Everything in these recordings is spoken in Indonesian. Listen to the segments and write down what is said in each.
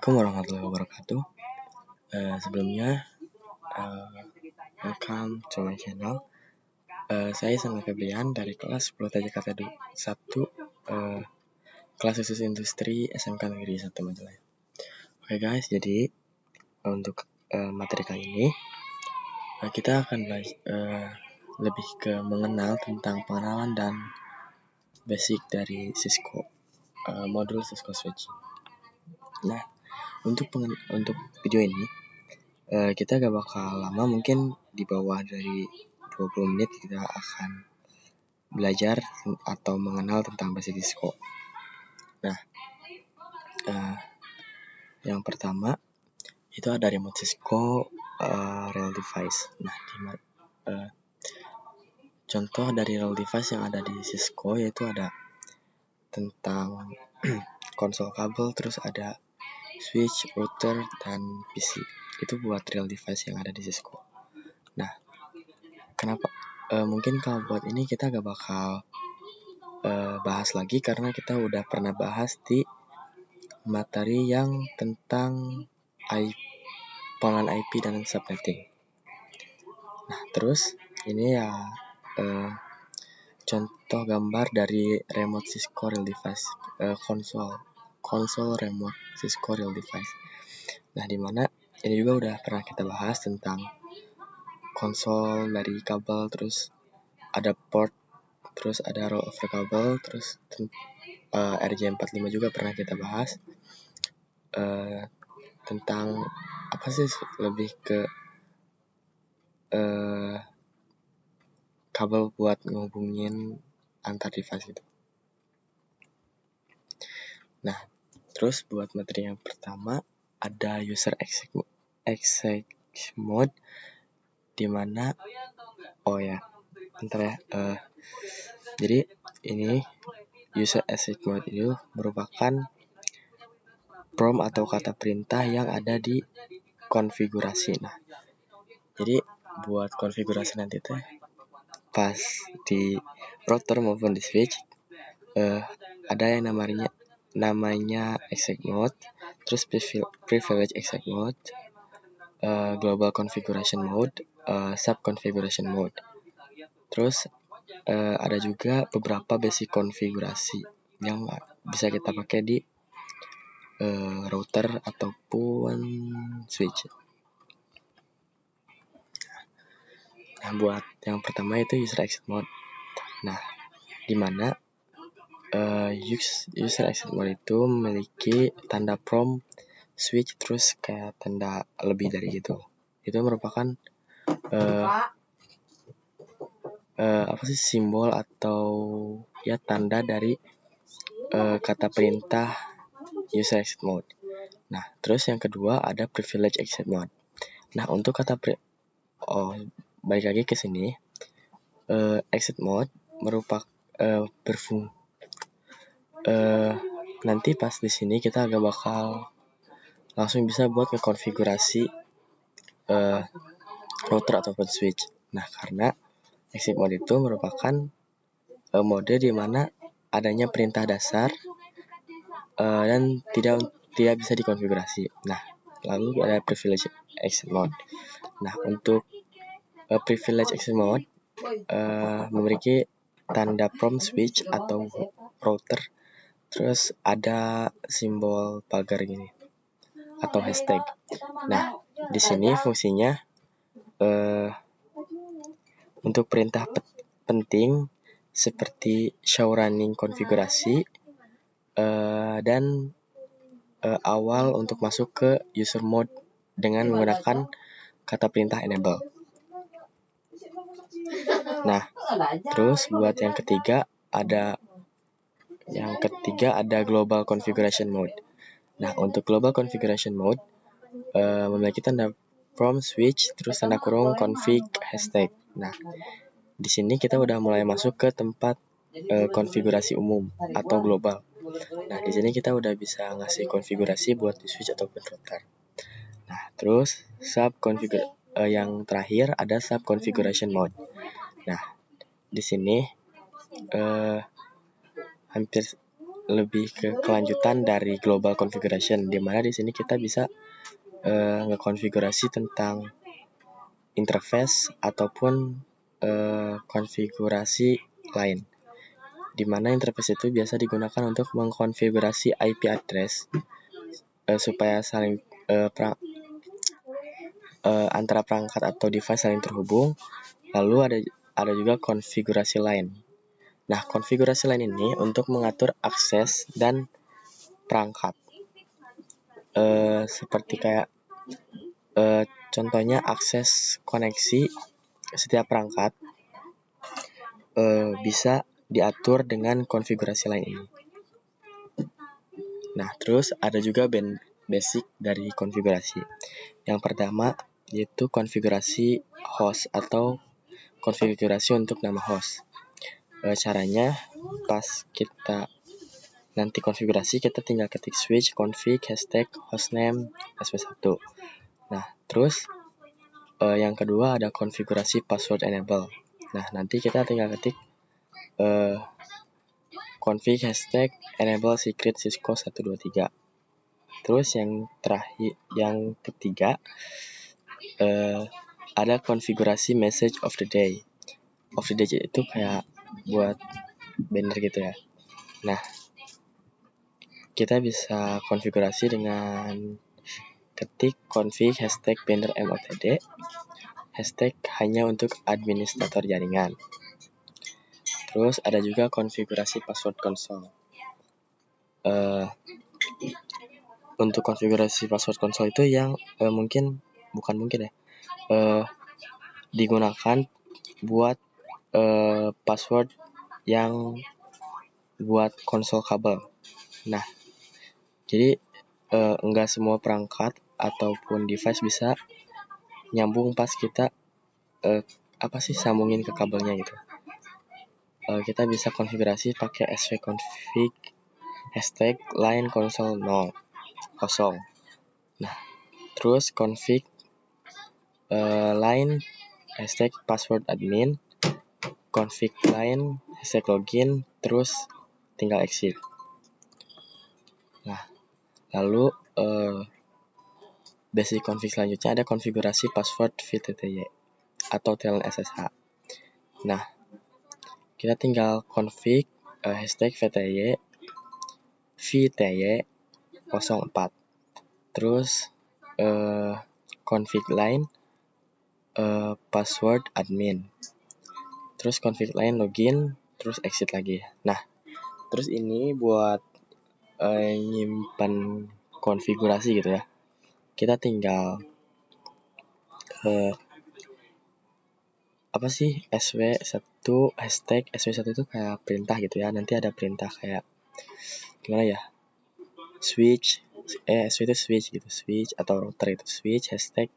Assalamualaikum warahmatullahi wabarakatuh. Sebelumnya, welcome to my channel. Saya Sangat Febrian dari kelas 10 TJKT 1, kelas khusus industri SMK Negeri 1 Majalaya. Oke guys, jadi untuk materi kali ini kita akan lebih ke mengenal tentang pengenalan dan basic dari Cisco, modul Cisco Switching. Nah, untuk video ini kita gak bakal lama, mungkin di bawah dari 20 menit kita akan belajar atau mengenal tentang basic Cisco. Nah, yang pertama itu ada remote Cisco real device. Nah, contoh dari real device yang ada di Cisco yaitu ada tentang konsol kabel, terus ada switch, router, dan PC. Itu buat real device yang ada di Cisco. Nah, kenapa? Mungkin kalau buat ini kita gak bakal bahas lagi karena kita udah pernah bahas di materi yang tentang pengenalan IP dan subnetting. Nah, terus ini ya contoh gambar dari remote Cisco real device, konsol remote Cisco real device. Nah, dimana ini juga udah pernah kita bahas tentang konsol dari kabel, terus ada port, terus ada row over kabel, terus RJ45 juga pernah kita bahas tentang apa sih, lebih ke kabel buat ngehubungin antar device gitu. Nah, terus buat materi yang pertama ada user exit mode, dimana jadi ini user exit mode itu merupakan prompt atau kata perintah yang ada di konfigurasi. Nah, jadi buat konfigurasi nanti tuh pas di router maupun di switch ada yang namanya exit mode, terus privilege exit mode, global configuration mode, sub configuration mode. Terus ada juga beberapa basic konfigurasi yang bisa kita pakai di router ataupun switch. Nah, buat yang pertama itu user exit mode. Nah, dimana user exit mode itu memiliki tanda prompt switch, terus kayak tanda lebih dari itu. Itu merupakan simbol atau ya tanda dari kata perintah user exit mode. Nah, terus yang kedua ada privilege exit mode. Nah, untuk kata balik lagi ke sini, exit mode merupakan nanti pas di sini kita agak bakal langsung bisa buat ngekonfigurasi router ataupun switch. Nah, karena exit mode itu merupakan mode di mana adanya perintah dasar dan tidak bisa dikonfigurasi. Nah, lalu ada privilege exit mode. Nah, untuk privilege exit mode memiliki tanda prompt switch atau router, terus ada simbol pagar gini atau hashtag. Nah, di sini fungsinya untuk perintah penting seperti show running konfigurasi dan awal untuk masuk ke user mode dengan menggunakan kata perintah enable. Nah, terus buat yang ketiga ada global configuration mode. Nah, untuk global configuration mode memiliki tanda prompt switch, terus tanda kurung config hashtag. Nah, di sini kita udah mulai masuk ke tempat konfigurasi umum atau global. Nah, di sini kita udah bisa ngasih konfigurasi buat di switch ataupun router. Nah, terus yang terakhir ada sub configuration mode. Nah, di sini lebih ke kelanjutan dari global configuration, di mana di sini kita bisa ngekonfigurasi tentang interface ataupun konfigurasi lain, di mana interface itu biasa digunakan untuk mengkonfigurasi IP address supaya saling antara perangkat atau device saling terhubung. Lalu ada juga konfigurasi lain. Nah, konfigurasi lain ini untuk mengatur akses dan perangkat. Seperti kayak contohnya akses koneksi setiap perangkat bisa diatur dengan konfigurasi lain ini. Nah, terus ada juga basic dari konfigurasi. Yang pertama yaitu konfigurasi host atau konfigurasi untuk nama host. Caranya pas kita nanti konfigurasi, kita tinggal ketik switch config hashtag hostname sp1. Nah, terus yang kedua ada konfigurasi password enable. Nah, nanti kita tinggal ketik config hashtag enable secret Cisco 123. Terus yang ketiga ada konfigurasi message of the day. Of the day itu kayak buat banner gitu ya. Nah, kita bisa konfigurasi dengan ketik config hashtag banner motd hashtag hanya untuk administrator jaringan. Terus ada juga konfigurasi password console. Untuk konfigurasi password console itu yang digunakan buat password yang buat konsol kabel. Nah, jadi enggak semua perangkat ataupun device bisa nyambung pas kita sambungin ke kabelnya gitu. Kita bisa konfigurasi pakai svconfig hashtag line console 0. Nah, terus config line hashtag password admin, config line hashtag login, terus tinggal exit. Nah, lalu basic config selanjutnya ada konfigurasi password VTTY atau talent SSH. Nah, kita tinggal config hashtag VTY 04. Terus config line password admin. Terus config line login, terus exit lagi. Nah, terus ini buat nyimpan konfigurasi gitu ya. Kita tinggal sw1 hashtag sw1 itu kayak perintah gitu ya. Nanti ada perintah kayak gimana ya, switch sw itu switch gitu, switch atau router itu switch hashtag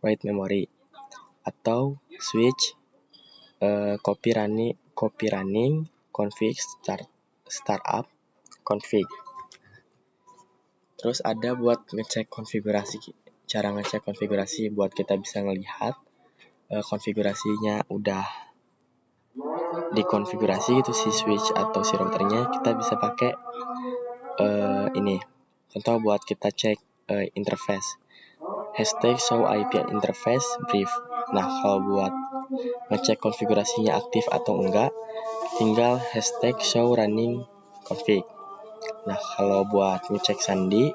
write memory, atau switch copy running config startup config. Terus ada buat ngecek konfigurasi, cara ngecek konfigurasi buat kita bisa ngelihat konfigurasinya udah dikonfigurasi gitu si switch atau si routernya. Kita bisa pakai ini contoh buat kita cek interface hashtag show IP interface brief. Nah, kalau buat ngecek konfigurasinya aktif atau enggak, tinggal hashtag show running config. Nah, kalau buat ngecek sandi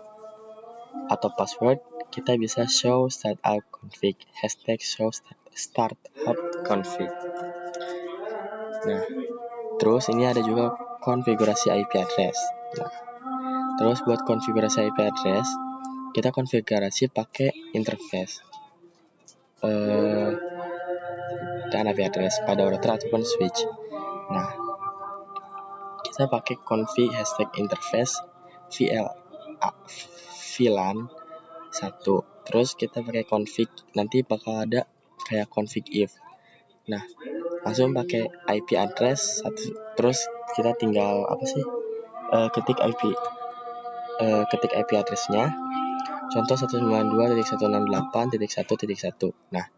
atau password, kita bisa show startup config hashtag show startup config. Nah, terus ini ada juga konfigurasi IP address. Nah, terus buat konfigurasi IP address, kita konfigurasi pakai interface dan IP address pada router ataupun switch. Nah, kita pakai config hashtag interface VLAN 1. Terus kita pakai config, nanti bakal ada kayak config if. Nah, langsung pakai IP address 1. Terus kita tinggal ketik IP addressnya. Contoh 192.168.1.1. Nah,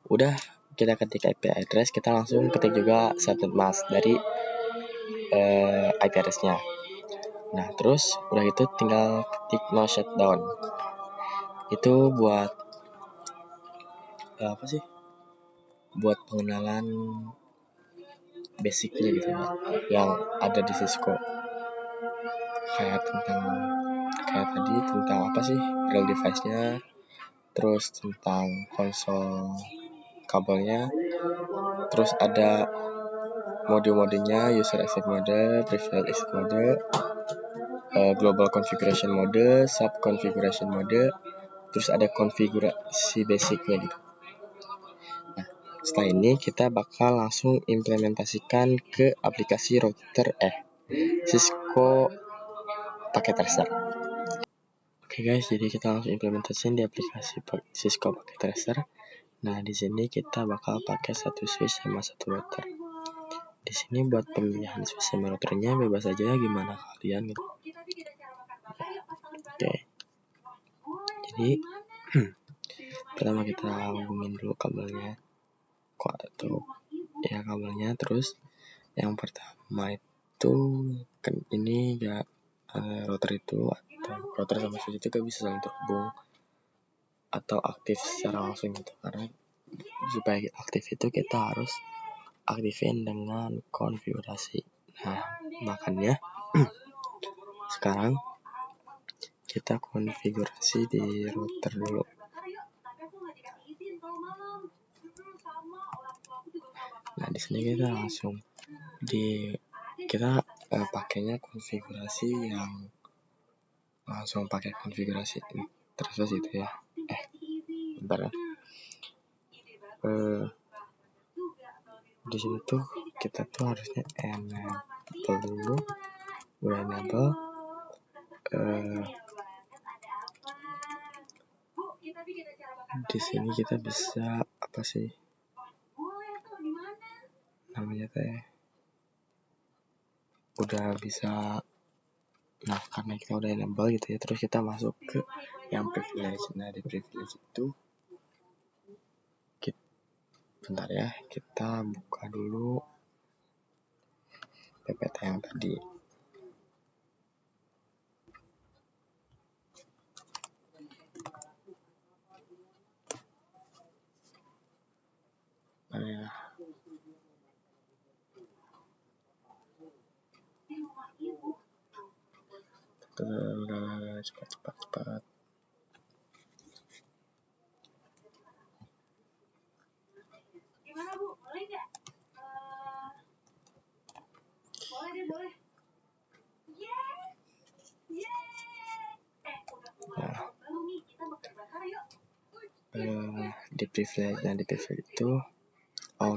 udah kita ketik IP address, kita langsung ketik juga subnet mask dari IP addressnya. Nah, terus udah itu tinggal ketik no shutdown. Itu buat apa sih? Buat pengenalan basicnya gitu ya, yang ada di Cisco. Kayak tadi tentang apa sih? Real device-nya, terus tentang konsol kabelnya, terus ada mode-modenya, user exit mode, privilege exit mode, global configuration mode, sub configuration mode, terus ada konfigurasi basicnya gitu. Nah, setelah ini kita bakal langsung implementasikan ke aplikasi router Cisco paket tracer. Oke guys, jadi kita langsung implementasiin di aplikasi Cisco paket tracer. Nah, di sini kita bakal pakai satu switch sama satu router. Di sini buat pemilihan switch sama routernya bebas aja ya, gimana kalian gitu. Oke. Jadi pertama kita hubungin dulu kabelnya. Kabelnya, terus yang pertama itu kan ini ya router itu atau router sama switch itu gak bisa saling terhubung atau aktif secara langsung gitu, karena supaya aktif itu kita harus aktifin dengan konfigurasi. Nah, makanya sekarang kita konfigurasi di router dulu. Nah, di sini kita langsung pakainya konfigurasi yang langsung pakai konfigurasi terus itu ya. Bentar ya. Di sini tuh kita tuh harusnya enable dulu. Udah enable. Di sini kita bisa apa sih namanya teh? Udah bisa. Nah, karena kita udah enable gitu ya, terus kita masuk ke yang privilege. Nah, di privilege itu bentar ya, kita buka dulu PPT yang tadi. Mana ya? Cepat. Gimana Bu? Boleh nggak? Boleh. Di privilege. Nah, di privilege itu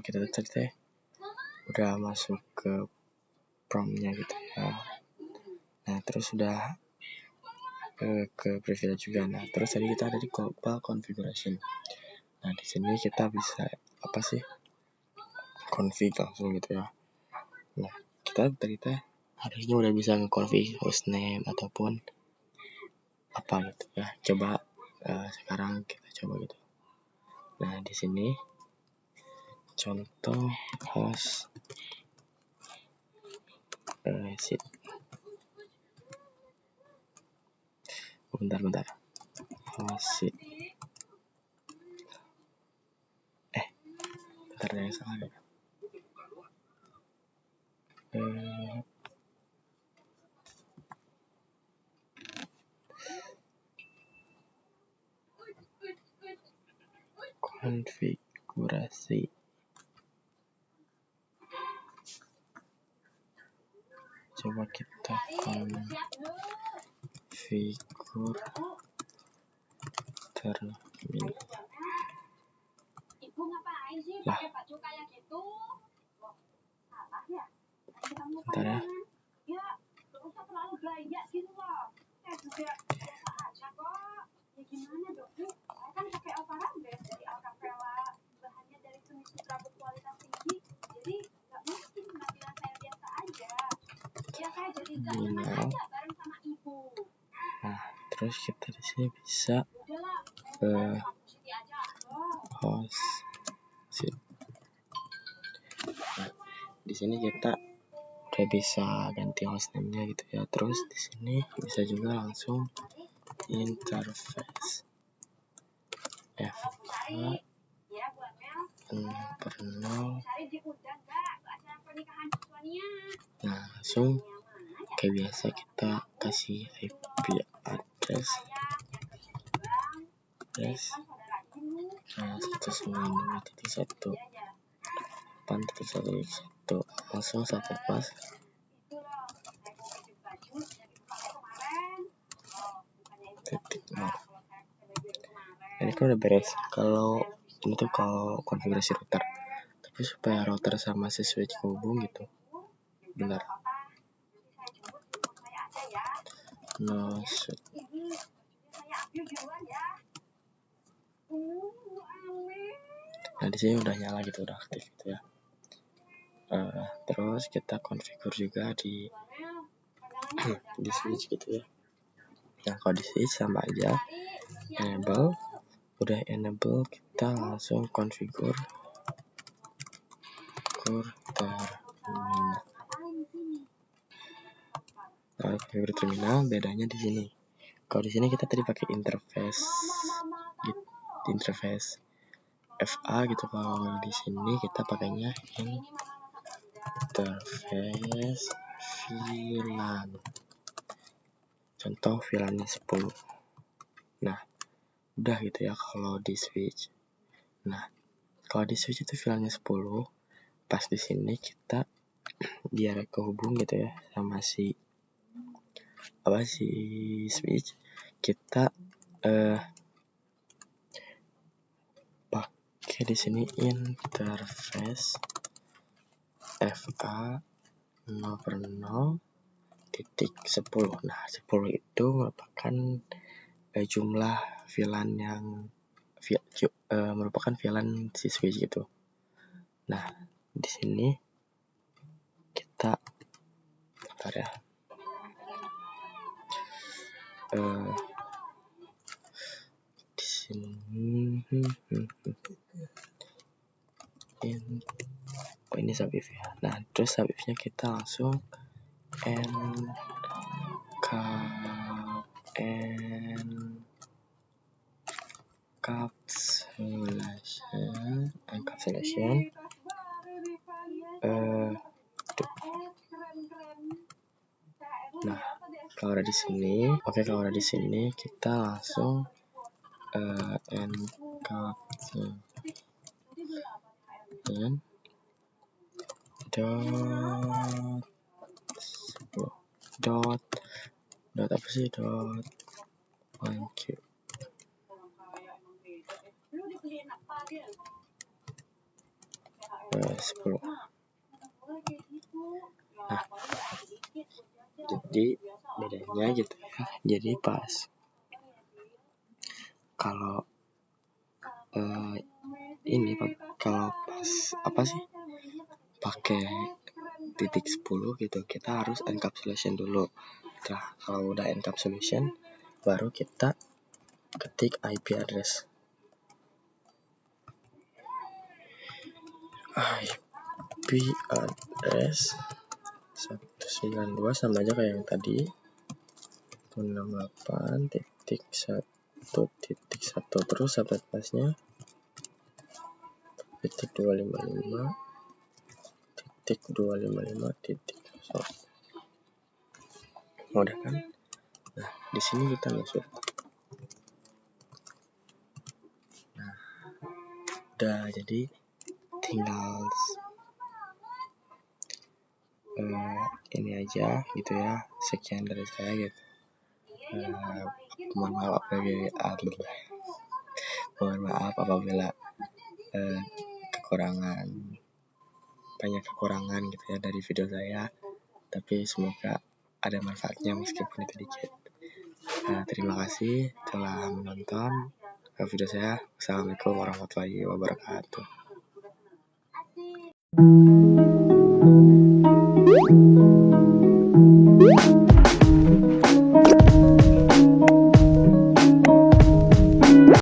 kita tadi udah masuk ke prompt-nya gitu ya. Nah, terus udah ke privilege juga. Nah, terus tadi kita ada di global configuration. Nah, di sini kita bisa apa sih? Config langsung gitu ya. Nah, kita tadi harusnya udah bisa nge-config hostname ataupun apa gitu ya. Coba sekarang kita coba gitu. Nah, di sini contoh host seat. Bentar. Host seat. Bentar yang salah ya. Konfigurasi. Coba kita konfigur terminal. Lah. Bentar ya. Terminal. Nah, terus kita di sini bisa host seat. Nah, di sini kita kayak bisa ganti hostname-nya gitu ya. Terus di sini bisa juga langsung interface FA 0. Nah, langsung kayak biasa kita kasih IP address 192.1.8.1 langsung sampai pas. Ini kan udah beres. Kalau ini tuh kalau konfigurasi router, tapi supaya router sama si switch hubung gitu, benar. No switch. Nah, di sini udah nyala gitu, udah aktif gitu ya. Terus kita konfigur juga di di switch gitu ya. Nah, kalau di switch sama aja, enable, udah enable kita langsung konfigur terminal. Nah, konfigur terminal bedanya di sini. Kalau di sini kita tadi pakai interface FA gitu. Kalau di sini kita pakainya interface VLAN. Contoh VLAN-nya 10. Nah, udah gitu ya kalau di switch. Nah, kalau di switch itu VLAN-nya 10. Pas di sini kita biar kehubung gitu ya sama si switch, kita pakai di sini interface FA 0/0.10. Nah, 10 itu merupakan jumlah VLAN yang merupakan VLAN si switch gitu. Nah, di sini kita bentar ya. Di sini ini subif ya. Nah, terus subifnya kita langsung encapsulation. Nah, kalau ada di sini, kalau ada di sini kita langsung encapsulation dot apa sih, dot 1Q. Sepuluh. Nah, jadi bedanya gitu ya. Jadi pas kalau ini kalau pas apa sih pakai titik 10 gitu, kita harus encapsulation dulu. Nah, kalau udah encapsulation baru kita ketik IP address. IP address 192 sama aja kayak yang tadi, 168.1.1 terus sampai pasnya .255.255.0. Mudah kan? Nah, di sini kita masuk. Nah, udah, jadi tinggal ini aja gitu ya. Sekian dari saya gitu. Mohon maaf apabila banyak kekurangan gitu ya dari video saya, tapi semoga ada manfaatnya meskipun itu dikit. Terima kasih telah menonton video saya. Assalamualaikum warahmatullahi wabarakatuh.